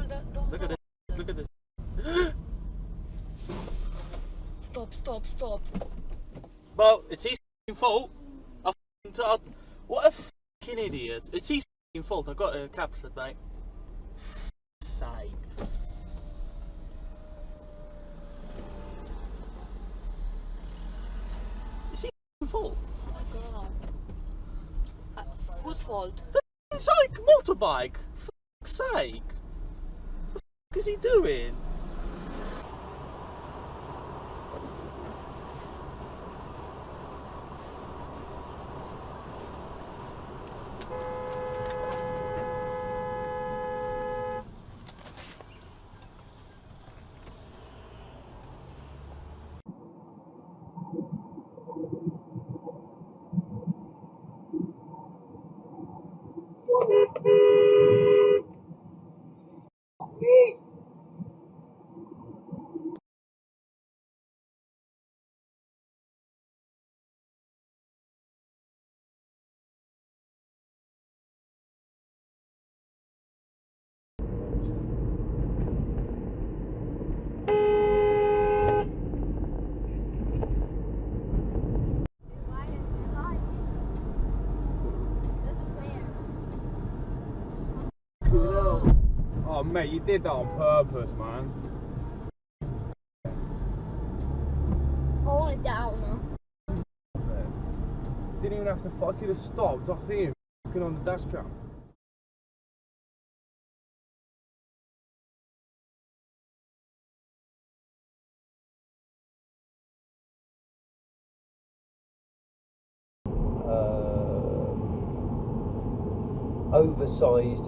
Look at this. Look at this. Stop. Well, it's his fault. What a fucking idiot. It's his fault. I got it captured, mate. For fuck's sake. It's his fault. Oh my god. Whose fault? The psych motorbike. For fuck's sake. What the fuck is he doing? Oh mate, you did that on purpose, man. Hold it down now. Didn't even have to fuck, you have stopped. I see him fucking on the dash cam.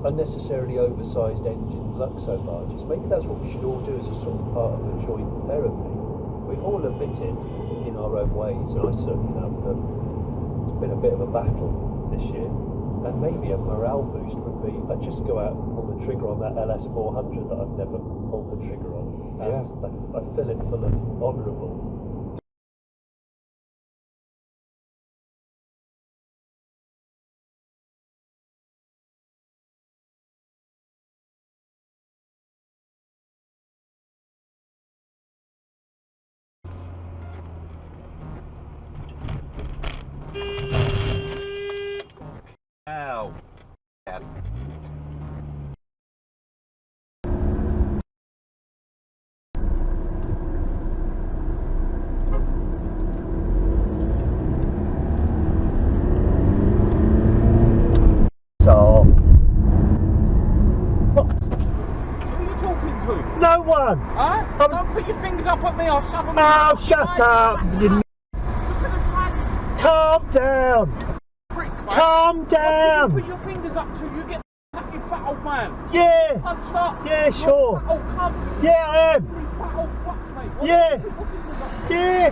Unnecessarily oversized engine Luxo barges. Maybe that's what we should all do as a sort of part of a joint therapy. We've all admitted in our own ways, and I certainly have, that it's been a bit of a battle this year. And maybe a morale boost would be, I'd just go out and pull the trigger on that LS400 that I've never pulled the trigger on. And I fill it full of honourable. Ow. So, Who are you talking to? no one! Huh? Don't put your fingers up at me, I'll shove them. Oh, shut up! You Look at the flag. calm down! Prick, mate. Calm What do down! you put your fingers up to? You get up, you fat old man. Yeah! Punch up. Yeah, sure. Oh, come. Yeah, I am! You fat old fuck, mate. What Yeah. do you put your fingers up to? Yeah! You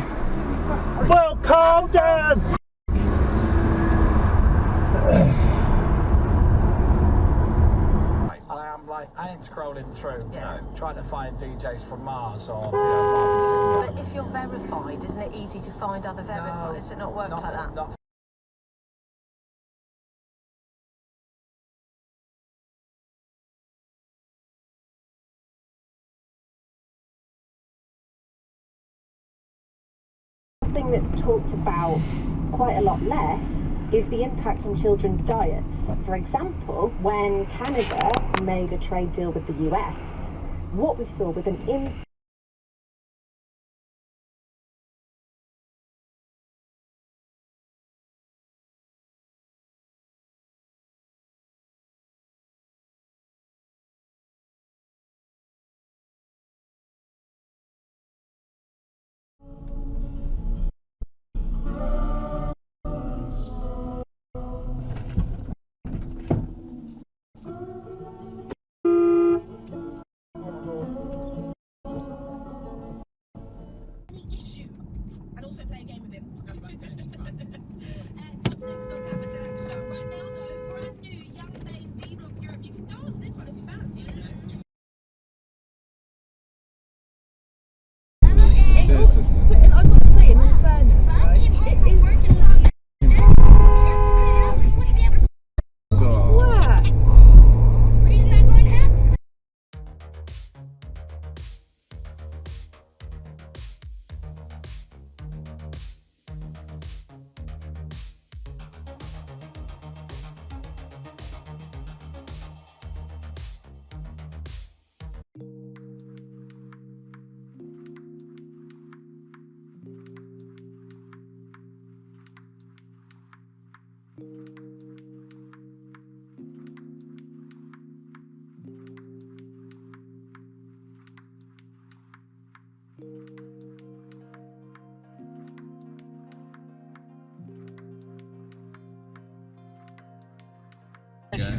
fat prick. Well, calm down! I ain't scrolling through, trying to find DJs from Mars or, Marvin But if you're verified, isn't it easy to find other verified? Does it not work like that? Not Something that's talked about quite a lot less is the impact on children's diets. For example, when Canada made a trade deal with the US, what we saw was an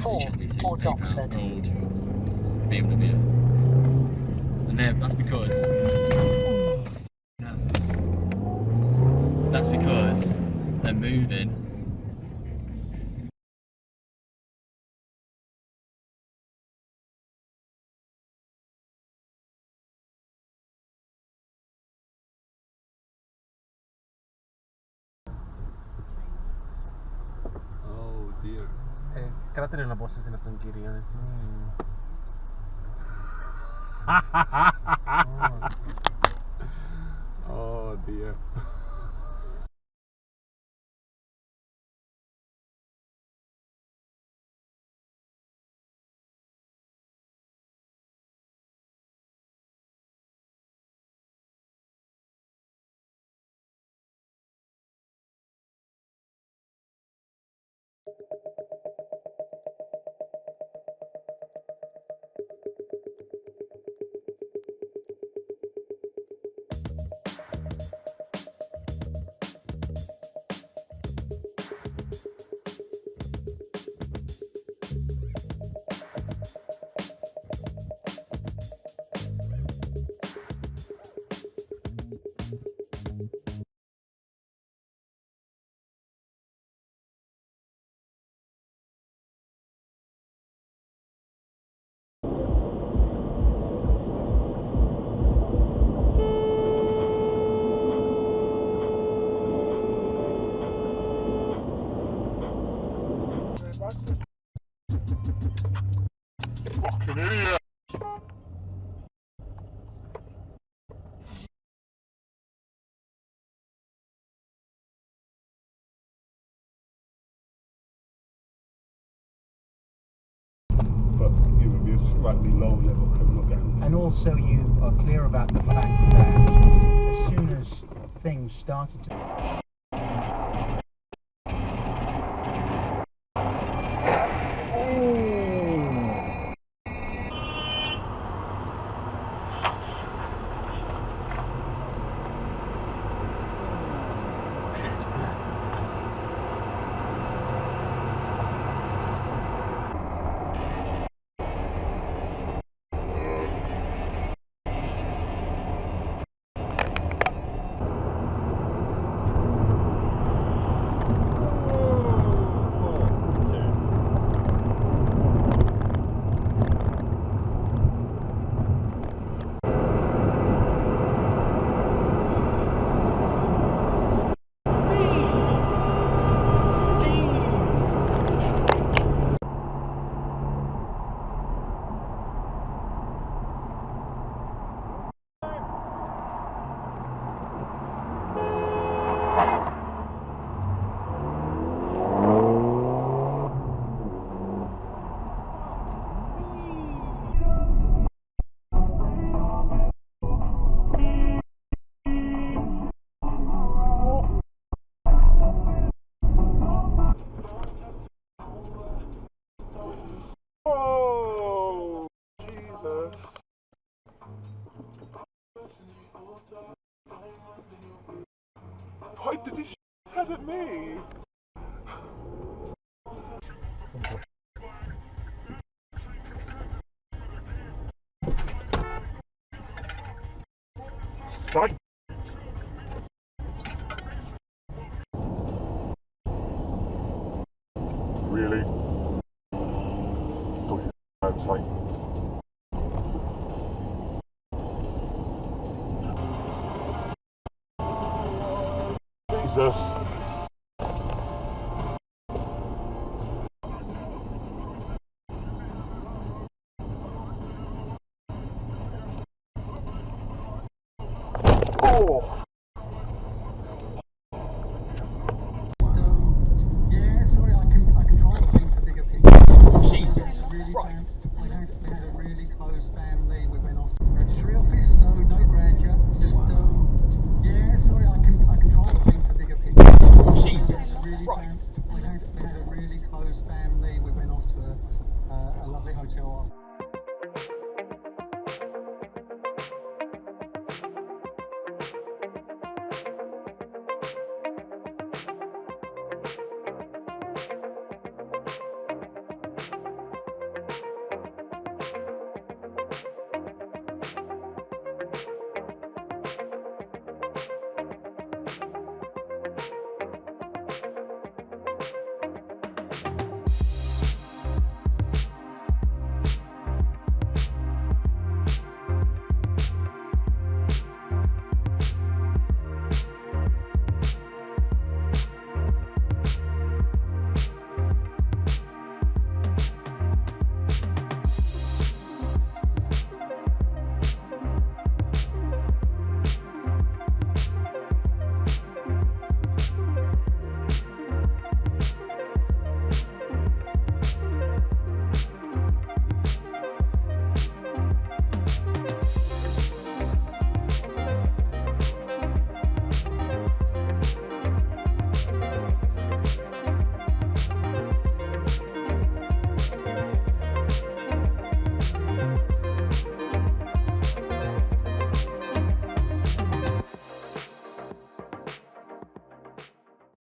HSBC towards PayPal Oxford. Gold BMW. And that's because they're moving. Oh dear. Cratere una posta sino tanchirina. Oh dear. But it would be a slightly low level criminal gang. And also you are clear about the fact that as soon as things started to... Oh, Jesus. Why did he head at me? Psych. Really? Outside. Jesus. Oh.